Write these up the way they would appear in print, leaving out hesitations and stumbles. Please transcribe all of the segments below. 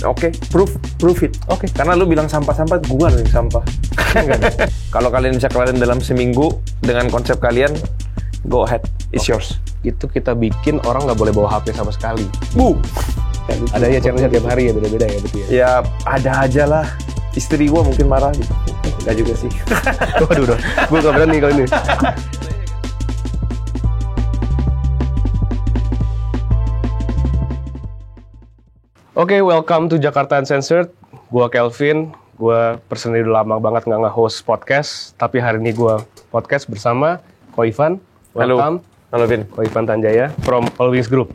Oke, prove it. Oke. Karena lu bilang sampah-sampah, gua yang sampah. Kalau kalian bisa kelarin dalam seminggu dengan konsep kalian, go ahead, it's yours. Itu kita bikin orang nggak boleh bawa HP sama sekali. Ada Ada ya challenge tiap hari ya, beda-beda ya betul ya. Ya ada aja lah. Istri gua mungkin marah gitu. Enggak juga sih. Waduh, gue nggak berani kali ini. Oke, welcome to Jakarta Uncensored. Gua Kelvin. Gua personally udah lama banget nggak nge-host podcast, tapi hari ini gua podcast bersama Ko Ivan. Welcome. Halo Vin. Ko Ivan Tanjaya from All Wings Group.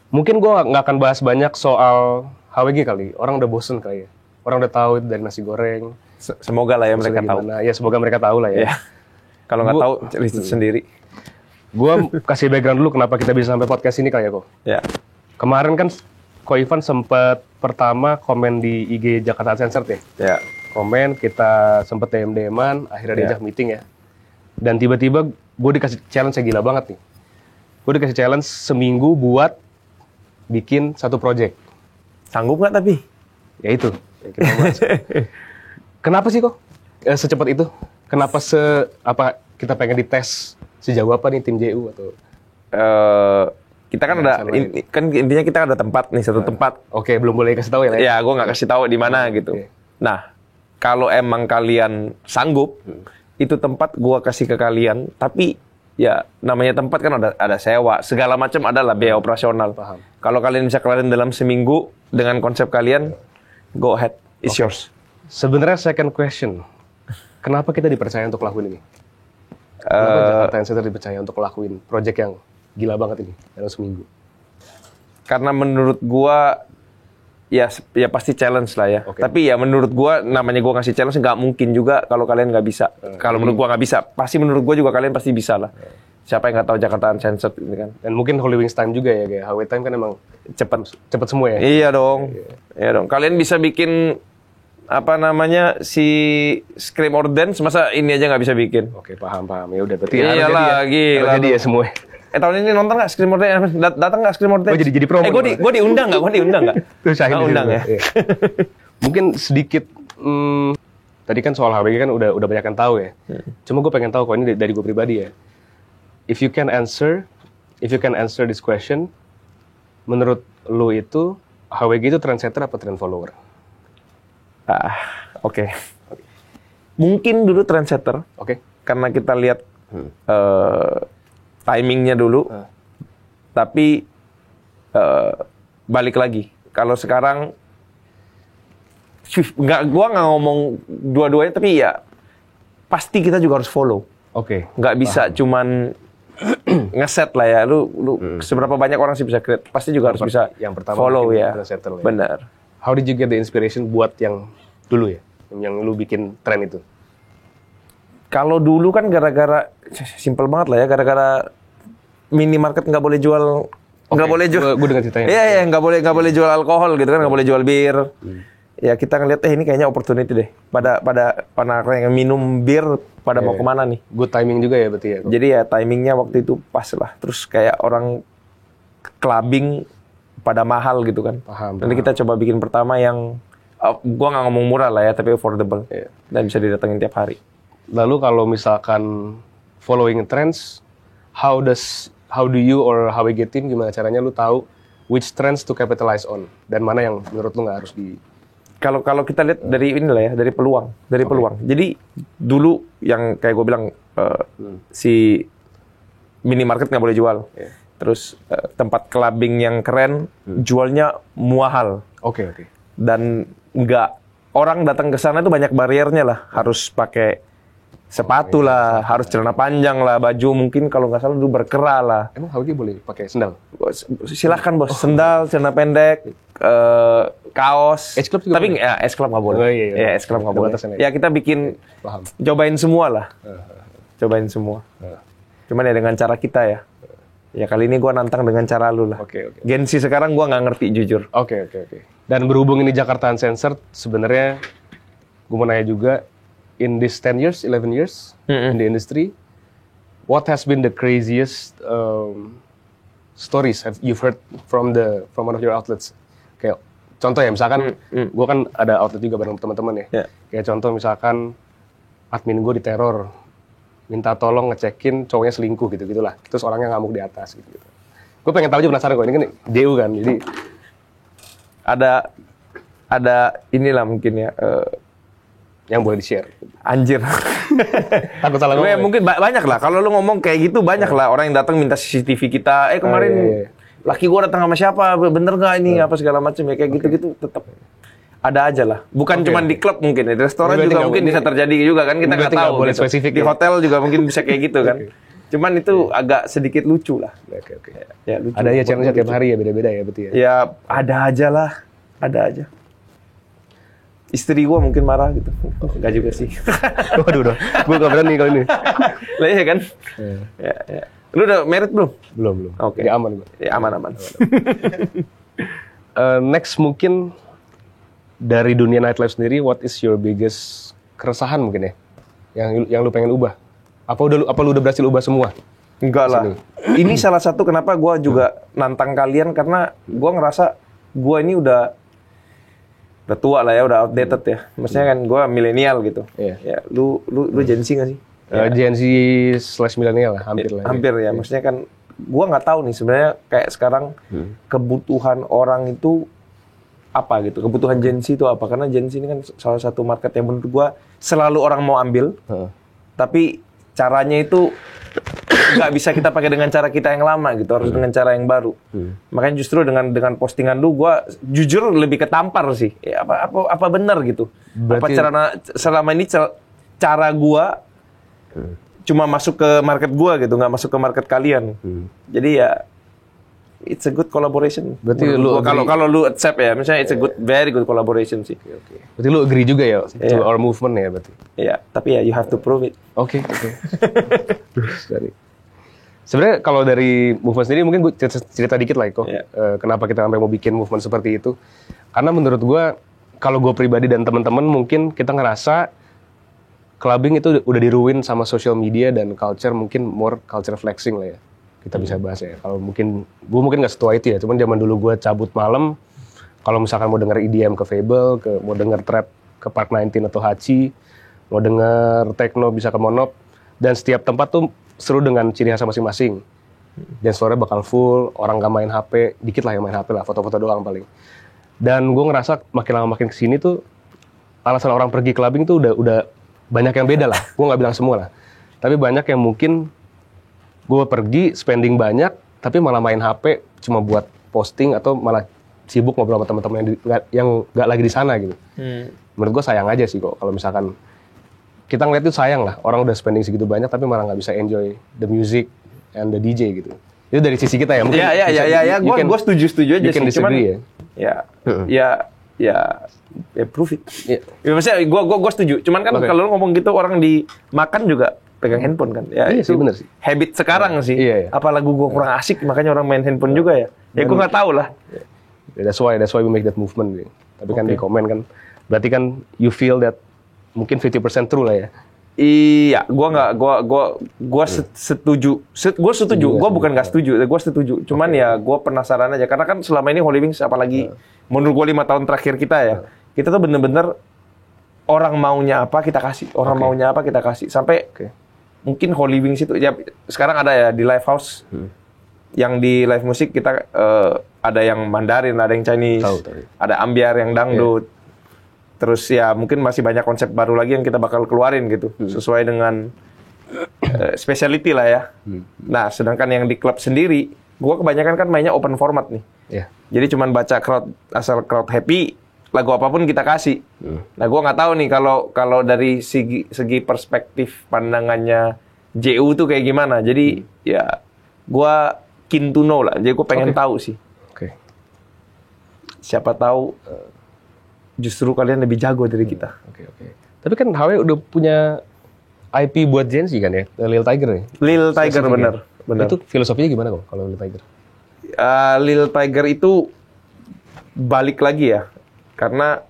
Mungkin gua nggak akan bahas banyak soal HWG kali. Orang udah bosen kali ya. Orang udah tahu dari nasi goreng. Semoga lah ya mereka tahu. Ya semoga mereka tahu lah ya. Kalau nggak tahu, riset sendiri. Gua kasih background dulu kenapa kita bisa sampai podcast ini kali ya, Ko. Ya. Kemarin kan Ko Ivan sempat pertama komen di IG Jakarta Uncensored ya. Ya. Komen, kita sempet DM-an, akhirnya diajak meeting ya. Dan tiba-tiba gue dikasih challenge yang gila banget nih. Gue dikasih challenge seminggu buat bikin satu project. Sanggup nggak tapi? Ya itu. Ya, kita bahas. Kenapa sih kok secepat itu? Kenapa apa kita pengen dites sejauh apa nih tim JU atau? Kita kan kan intinya kita ada tempat nih, satu tempat. Oke, belum boleh kasih tahu ya? Ya, gue nggak kasih tahu di mana gitu. Okay. Nah, kalau emang kalian sanggup, itu tempat gue kasih ke kalian. Tapi ya namanya tempat kan ada sewa, segala macam adalah biaya operasional. Paham. Kalau kalian bisa kelarin dalam seminggu dengan konsep kalian, go ahead, it's yours. Sebenarnya second question, kenapa kita dipercaya untuk lakuin ini? Kenapa Jakarta Uncensored dipercaya untuk lakuin project yang gila banget ini dalam seminggu? Karena menurut gua ya pasti challenge lah ya. Okay. Tapi ya menurut gua namanya gua ngasih challenge nggak mungkin juga kalau kalian nggak bisa. Kalau menurut gua nggak bisa, pasti menurut gua juga kalian pasti bisa lah. Siapa yang nggak tahu Jakarta Uncensored ini kan? Dan mungkin Holy Wings Time juga ya, kayak HW Time kan emang cepet semua ya. Iya dong, iya dong. Kalian bisa bikin apa namanya si Scream or Dance, masa ini aja nggak bisa bikin? Oke, paham. Ya udah berarti Iyalah, harus jadi ya semua. Tahun ini nonton nggak Scream or Dance? Datang nggak Scream or Dance? Oh, jadi promo. Gue diundang nggak? Gue diundang nggak? Terus akhirnya undang ya. Iya. Mungkin sedikit. Tadi kan soal HWG kan udah banyak yang tahu ya. Cuma gue pengen tahu kok ini dari gue pribadi ya. If you can answer this question, menurut lu itu HWG itu trendsetter apa trend follower? Oke. Mungkin dulu trendsetter. Oke. Karena kita lihat timingnya dulu, tapi balik lagi. Kalau sekarang, gua nggak ngomong dua-duanya, tapi ya pasti kita juga harus follow. Oke. Nggak bisa cuman ngeset lah ya. Lu seberapa banyak orang sih bisa create? Pasti juga harus bisa yang pertama follow ya. Benar. How did you get the inspiration buat yang dulu ya, yang lu bikin tren itu? Kalau dulu kan gara-gara simple banget lah ya, gara-gara minimarket nggak boleh jual, nggak boleh jual. Gue dengar ceritanya. Iya, nggak boleh jual alkohol gitu kan, nggak boleh jual bir. Ya kita ngeliat, ini kayaknya opportunity deh. Pada yang minum bir pada mau kemana nih? Good timing juga ya berarti ya. Jadi ya timingnya waktu itu pas lah. Terus kayak orang clubbing pada mahal gitu kan. Paham. Nanti kita coba bikin pertama yang gua nggak ngomong murah lah ya, tapi affordable dan bisa didatengin tiap hari. Lalu kalau misalkan following trends, how do you or HWG team gimana caranya lu tahu which trends to capitalize on dan mana yang menurut lu nggak harus di? Kalau kita lihat dari inilah ya, dari peluang. Jadi dulu yang kayak gue bilang si minimarket nggak boleh jual. Terus tempat clubbing yang keren jualnya mahal. Oke. Dan orang datang ke sana itu banyak bariernya lah. Harus pakai sepatu lah, harus celana panjang lah, baju mungkin kalau nggak salah dulu berkerah lah. Emang HWG boleh pakai sendal? Silahkan bos, sendal, celana pendek, kaos. H Club juga tapi H Club nggak boleh. Iya. H Club nggak boleh. Ya kita bikin, cobain semua lah. Cobain semua. Cuman ya dengan cara kita ya. Ya kali ini gue nantang dengan cara lu lah. Oke. Gensi sekarang gue nggak ngerti jujur. Oke. Dan berhubung ini Jakarta Uncensored, sebenarnya gue mau nanya juga, in this 10 years, 11 years in the industry, what has been the craziest stories you've heard from one of your outlets? Kayak contoh ya, misalkan gue kan ada outlet juga bareng teman-teman ya. Yeah. Kayak contoh misalkan admin gue diteror, minta tolong ngecekin cowoknya selingkuh gitu-gitulah. Terus orangnya ngamuk di atas gitu. Gue pengen tahu aja, penasaran kok, ini kan DU kan, jadi ada inilah mungkin ya, yang boleh di-share. anjir. Takut salah ngomong. Mungkin banyak lah. Kalau lu ngomong kayak gitu banyak lah orang yang datang minta CCTV kita. Kemarin laki gua datang sama siapa? Bener nggak ini apa segala macam ya kayak gitu-gitu tetap ada aja lah. Bukan cuma di klub mungkin, di restoran juga mungkin bisa terjadi juga kan, kita nggak tahu. Boleh gitu. spesifik di hotel juga mungkin bisa kayak gitu kan. Cuman itu agak sedikit lucu lah. Oke. Ya, lucu. Ada ya challenge tiap hari ya, beda-beda ya berarti ya. Ya ada aja lah, ada aja. Istri gua mungkin marah gitu. Enggak juga sih. Waduh, gue gak berani kalau ini. Lah iya kan? Ya. Lu udah married belum? Belum. Oke. Ya aman gue. Ya aman. Next mungkin dari dunia nightlife sendiri, what is your biggest keresahan mungkin ya? Yang lu pengen ubah? Apa lu udah berhasil ubah semua? Enggak lah. Ini salah satu kenapa gua juga nantang kalian, karena gua ngerasa gua ini udah tua lah ya, udah outdated ya. Maksudnya kan gua milenial gitu. Iya. Ya, lu Gen Z nggak sih? Gen Z / milenial lah, hampir lah. Hampir ya. Maksudnya kan gua nggak tahu nih sebenarnya kayak sekarang kebutuhan orang itu apa gitu. Kebutuhan Gen Z itu apa? Karena Gen Z ini kan salah satu market yang menurut gua selalu orang mau ambil. Tapi caranya itu nggak bisa kita pakai dengan cara kita yang lama gitu, harus dengan cara yang baru. Makanya justru dengan postingan lu, gue jujur lebih ketampar sih. Ya, apa benar gitu? Berarti... Apa selama ini cara gue cuma masuk ke market gue gitu, nggak masuk ke market kalian. Jadi ya it's a good collaboration. Berarti lu kalau lu accept ya, misalnya it's a very good collaboration sih. Okay. Berarti lu agree juga ya to our movement ya berarti. Iya, tapi ya you have to prove it. Oke. Sebenarnya kalau dari movement sendiri mungkin gue cerita dikit lah kok. Kenapa kita sampai mau bikin movement seperti itu? Karena menurut gue, kalau gue pribadi dan teman-teman mungkin kita ngerasa clubbing itu udah diruin sama social media dan culture, mungkin more culture flexing lah ya. Kita bisa bahas ya. Kalau gue mungkin nggak setua itu ya. Cuman zaman dulu gue cabut malam, kalau misalkan mau denger EDM ke Fable, mau denger trap ke Park 19 atau Hachi, mau denger techno bisa ke Monop, dan setiap tempat tuh seru dengan ciri khas masing-masing. Dance floor-nya bakal full, orang nggak main HP, dikit lah yang main HP lah, foto-foto doang paling. Dan gue ngerasa makin lama makin kesini tuh alasan orang pergi clubbing tuh udah banyak yang beda lah. Gue nggak bilang semua lah, tapi banyak yang mungkin gue pergi spending banyak, tapi malah main HP cuma buat posting atau malah sibuk ngobrol sama teman-teman yang nggak lagi di sana gitu. Menurut gue sayang aja sih kok kalau misalkan kita ngeliat itu, sayang lah orang udah spending segitu banyak tapi malah nggak bisa enjoy the music and the DJ gitu. Itu dari sisi kita ya mungkin. Ya, gue setuju aja sih. Cuman ya prove it. Ya maksudnya gue setuju. Cuman kan kalau lu ngomong gitu orang dimakan juga pegang handphone kan. Ya iya itu sih, bener sih. Habit sekarang sih. Iya. Apa lagu gue kurang asik makanya orang main handphone juga ya. Ya gue nggak tahu lah. That's why we make that movement gitu. Tapi kan di komen kan berarti kan you feel that mungkin 50% true lah ya. Iya, gua setuju. Gua setuju. Gua bukan nggak setuju. Gua setuju. Cuman ya gua penasaran aja karena kan selama ini Holy Wings apalagi menurut gua 5 tahun terakhir kita ya. Kita tuh bener-bener orang maunya apa kita kasih. Orang maunya apa kita kasih. Sampai mungkin Holy Wings itu ya sekarang ada ya di live house. Yang di live musik kita ada yang Mandarin, ada yang Chinese, ada ambiar yang dangdut. Terus ya mungkin masih banyak konsep baru lagi yang kita bakal keluarin gitu, sesuai dengan speciality lah ya. Nah, sedangkan yang di klub sendiri, gua kebanyakan kan mainnya open format nih. Jadi cuman baca asal crowd happy, lagu apapun kita kasih. Nah, gua nggak tahu nih kalau dari segi perspektif pandangannya JU tuh kayak gimana. Jadi ya gua keen to know lah. Jadi gua pengen tahu sih. Siapa tahu justru kalian lebih jago dari kita. Oke. Tapi kan HW udah punya IP buat Gen Z kan ya, Lil Tiger ya? Lil Tiger bener. Itu filosofinya gimana kok kalau Lil Tiger? Lil Tiger itu balik lagi ya, karena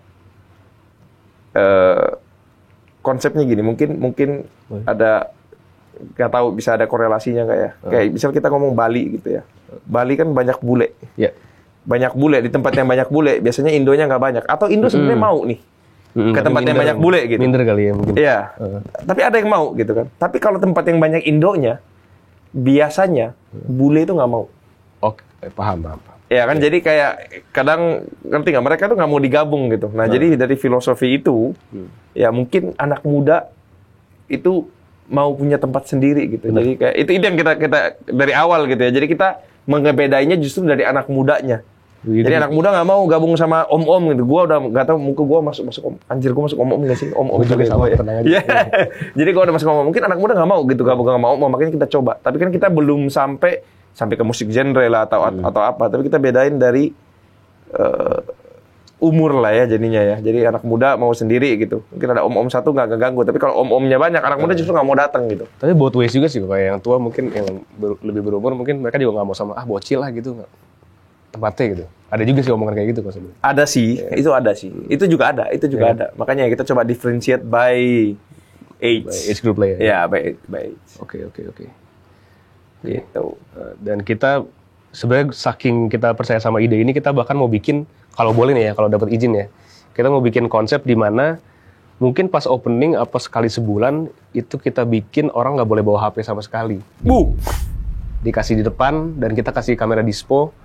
konsepnya gini, mungkin ada, nggak tahu bisa ada korelasinya nggak ya? Kayak misal kita ngomong Bali gitu ya, Bali kan banyak bule. banyak bule, di tempat yang banyak bule, biasanya Indonya nggak banyak. Atau Indo sebenarnya mau nih ke tempat yang banyak bule gitu. Minder kali ya mungkin. Iya. Tapi ada yang mau gitu kan. Tapi kalau tempat yang banyak Indonya, biasanya bule itu nggak mau. Oke, paham. Ya kan, jadi kayak kadang ngerti nggak, mereka tuh nggak mau digabung gitu. Nah, jadi dari filosofi itu, ya mungkin anak muda itu mau punya tempat sendiri gitu. Benar. Jadi kayak itu yang kita dari awal gitu ya. Jadi kita mengebedainya justru dari anak mudanya. Jadi Jadi anak muda nggak mau gabung sama om-om gitu. Gua udah nggak tahu, muka gua masuk om. Anjir, gua masuk om-om nggak sih? Om-om Gua juga sama, ya. tenang aja. Iya. Jadi gua udah masuk om-om. Mungkin anak muda nggak mau gitu gabung sama om-om, makanya kita coba. Tapi kan kita belum sampai ke musik genre lah atau apa. Tapi kita bedain dari umur lah ya jadinya ya. Jadi anak muda mau sendiri gitu. Mungkin ada om-om satu nggak ganggu. Tapi kalau om-omnya banyak, anak muda justru nggak mau datang gitu. Tapi both ways juga sih, kayak yang tua mungkin yang lebih berumur mungkin mereka juga nggak mau sama bocil lah gitu, nggak tempatnya gitu. Ada juga sih omongan kayak gitu kok sebenarnya. Ada sih, itu ada sih. Itu juga ada. Makanya kita coba differentiate by age. Age group lah ya. Ya, by age. Oke. Gitu. Dan kita sebenarnya saking kita percaya sama ide ini, kita bahkan mau bikin, kalau boleh nih ya, kalau dapat izin ya, kita mau bikin konsep di mana mungkin pas opening apa sekali sebulan itu kita bikin orang nggak boleh bawa HP sama sekali. Dikasih di depan dan kita kasih kamera dispo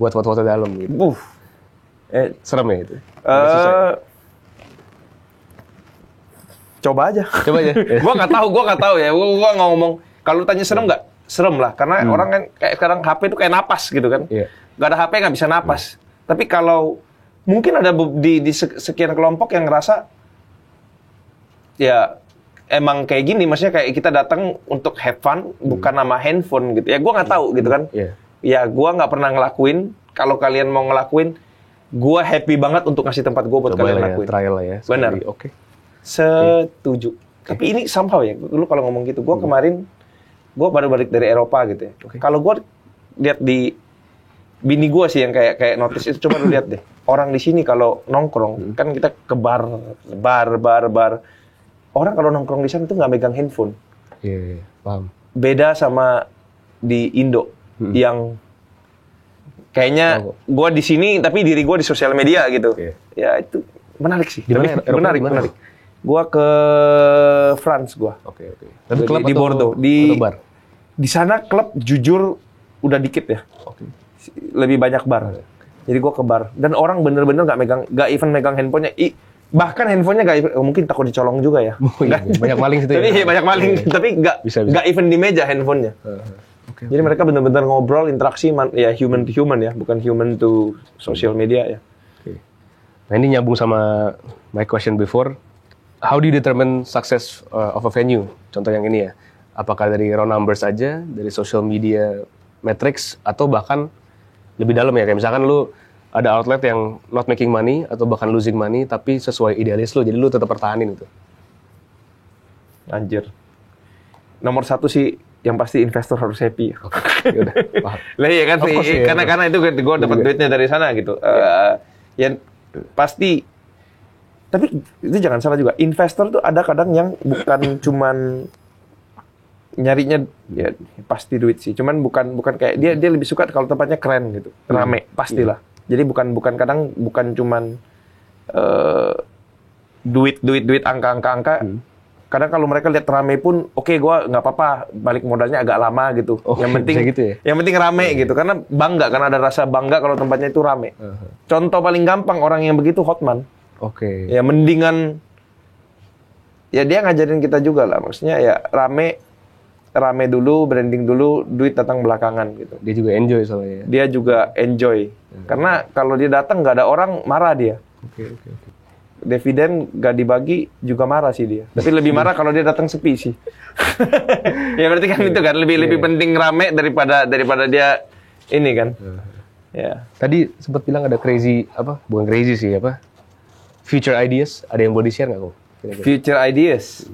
buat foto-foto dalam gitu. Serem ya itu? Coba aja. Gua nggak tahu ya. Gua nggak ngomong. Kalau tanya serem nggak? Serem lah. Karena orang kan kayak sekarang HP itu kayak napas gitu kan. Nggak ada HP nggak bisa napas. Tapi kalau mungkin ada di sekian kelompok yang ngerasa ya emang kayak gini, maksudnya kayak kita datang untuk have fun, bukan nama handphone gitu. Ya gua nggak tahu gitu kan. Ya gue nggak pernah ngelakuin. Kalau kalian mau ngelakuin, gue happy banget untuk ngasih tempat gue buat kalian lakuin. Trial lah ya. Benar. Oke. Setuju. Tapi ini somehow ya, lu kalau ngomong gitu, gue kemarin gue baru balik dari Eropa gitu ya. Kalau gue lihat di bini gue sih yang kayak notice itu, coba lu lihat deh. Orang di sini kalau nongkrong, kan kita ke bar. Orang kalau nongkrong di sana tuh nggak megang handphone. Iya, paham. Beda sama di Indo. Yang kayaknya gue di sini tapi diri gue di sosial media gitu. Ya itu menarik sih. Menarik. Gue ke France gue. Tapi klub di Bordeaux. Bar? Di sana klub jujur udah dikit ya. Lebih banyak bar. Jadi gue ke bar dan orang bener-bener nggak even megang handphonenya. Bahkan handphonenya mungkin takut dicolong juga ya. Banyak maling situ ya. Tapi banyak maling. Tapi nggak even di meja handphonenya. Jadi mereka benar-benar ngobrol, interaksi, ya human to human ya, bukan human to social media ya. Nah ini nyambung sama my question before. How do you determine success of a venue? Contoh yang ini ya. Apakah dari raw numbers aja, dari social media metrics, atau bahkan lebih dalam ya. Kayak misalkan lu ada outlet yang not making money, atau bahkan losing money, tapi sesuai idealis lu, jadi lu tetap pertahanin itu. Anjir. Nomor satu sih, yang pasti investor harus happy. Yaudah, paham. Lah iya kan, ya, karena itu gue dapat duitnya dari sana gitu. Ya pasti. Tapi itu jangan salah juga. Investor tuh ada kadang yang bukan cuman nyarinya ya pasti duit sih. Cuman bukan kayak dia lebih suka kalau tempatnya keren gitu, rame pastilah. Jadi bukan cuman duit angka. Kadang kalau mereka lihat rame pun, oke, gue nggak apa-apa, balik modalnya agak lama gitu. Yang penting, gitu ya? Yang penting rame gitu, karena bangga, karena ada rasa bangga kalau tempatnya itu rame. Contoh paling gampang orang yang begitu Hotman. Ya mendingan, ya dia ngajarin kita juga lah, maksudnya ya rame dulu, branding dulu, duit datang belakangan gitu. Dia juga enjoy soalnya. Dia juga enjoy, karena kalau dia datang nggak ada orang, marah dia. Dividen gak dibagi juga marah sih dia. Tapi lebih marah kalau dia datang sepi sih. Ya berarti kan itu kan lebih penting rame daripada dia ini kan. Ya. Tadi sempat bilang ada bukan crazy sih future ideas. Ada yang boleh di-share nggak kok? Future ideas.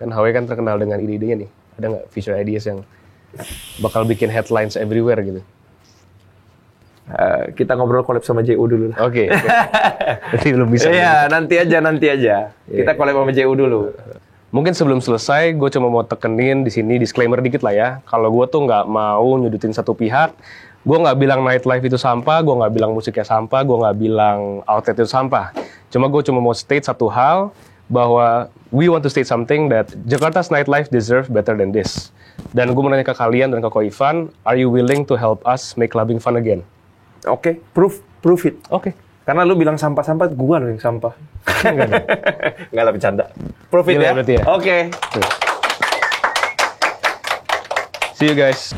Kan HW kan terkenal dengan ide-idenya nih. Ada nggak future ideas yang bakal bikin headlines everywhere gitu? Kita ngobrol collab sama JU dulu lah. Oke. Nanti belum bisa. Iya, nanti aja. Kita collab sama JU dulu. Mungkin sebelum selesai, gue cuma mau tekenin di sini disclaimer dikit lah ya. Kalau gue tuh nggak mau nyudutin satu pihak Gue nggak bilang nightlife itu sampah, gue nggak bilang musiknya sampah, gue nggak bilang outlet itu sampah. Cuma mau state satu hal, bahwa we want to state something that Jakarta's nightlife deserve better than this. Dan gue mau nanya ke kalian dan ke Ko Ivan, are you willing to help us make clubbing fun again? Oke, prove it. Oke. Karena lu bilang sampah-sampah, gua loh yang sampah. Enggak lah, bercanda. Prove it Gila, ya? berarti ya? Oke. See you guys.